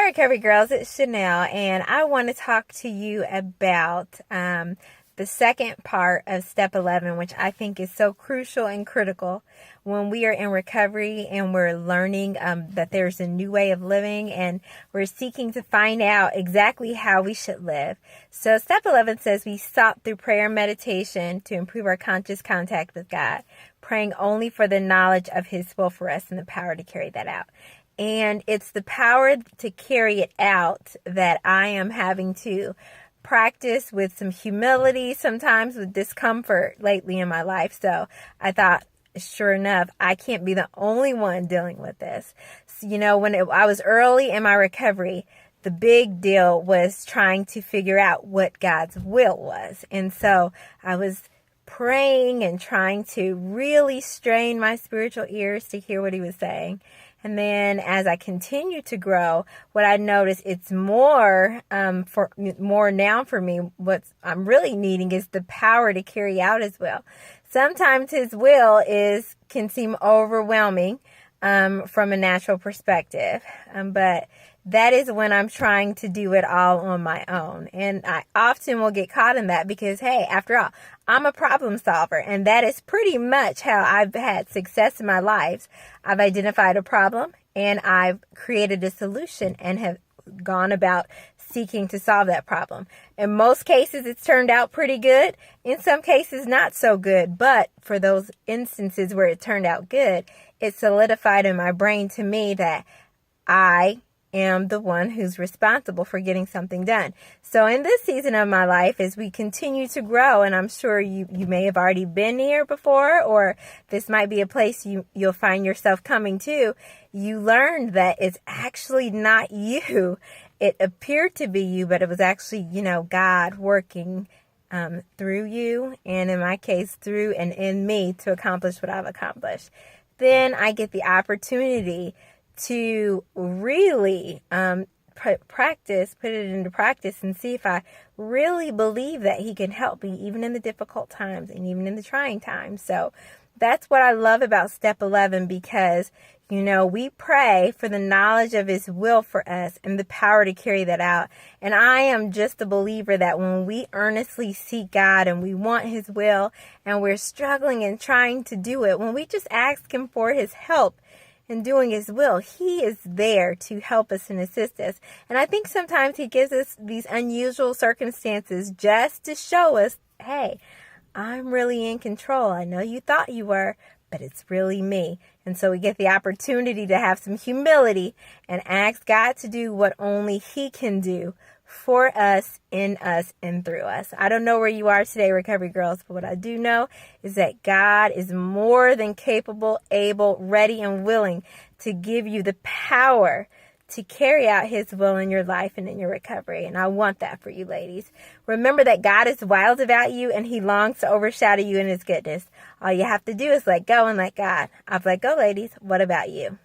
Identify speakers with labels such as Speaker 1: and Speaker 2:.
Speaker 1: Hi, Recovery Girls. It's Chenille, and I want to talk to you about the second part of Step 11, which I think is so crucial and critical when we are in recovery and we're learning that there's a new way of living and we're seeking to find out exactly how we should live. So Step 11 says we sought through prayer and meditation to improve our conscious contact with God, praying only for the knowledge of His will for us and the power to carry that out. And it's the power to carry it out that I am having to practice with some humility, sometimes with discomfort lately in my life. So I thought, sure enough, I can't be the only one dealing with this. So, I was early in my recovery, the big deal was trying to figure out what God's will was. And so I was praying and trying to really strain my spiritual ears to hear what He was saying. And then as I continue to grow, what I notice it's more now for me, what I'm really needing is the power to carry out His will. Sometimes His will can seem overwhelming from a natural perspective, but that is when I'm trying to do it all on my own. And I often will get caught in that because, hey, after all, I'm a problem solver. And that is pretty much how I've had success in my life. I've identified a problem and I've created a solution and have gone about seeking to solve that problem. In most cases, it's turned out pretty good. In some cases, not so good. But for those instances where it turned out good, it solidified in my brain to me that I am the one who's responsible for getting something done. So in this season of my life, as we continue to grow, and I'm sure you may have already been here before, or this might be a place you'll find yourself coming to, you learned that it's actually not you. It appeared to be you, but it was actually, God working through you, and in my case, through and in me to accomplish what I've accomplished. Then I get the opportunity to really put it into practice and see if I really believe that He can help me even in the difficult times and even in the trying times. So that's what I love about Step 11 because, we pray for the knowledge of His will for us and the power to carry that out. And I am just a believer that when we earnestly seek God and we want His will and we're struggling and trying to do it, when we just ask Him for His help in doing His will, He is there to help us and assist us. And I think sometimes He gives us these unusual circumstances just to show us, hey, I'm really in control. I know you thought you were, but it's really me. And so we get the opportunity to have some humility and ask God to do what only He can do for us, in us, and through us. I don't know where you are today, Recovery Girls, but what I do know is that God is more than capable, able, ready, and willing to give you the power to carry out His will in your life and in your recovery. And I want that for you, ladies. Remember that God is wild about you and He longs to overshadow you in His goodness. All you have to do is let go and let God. I've let go, ladies. What about you?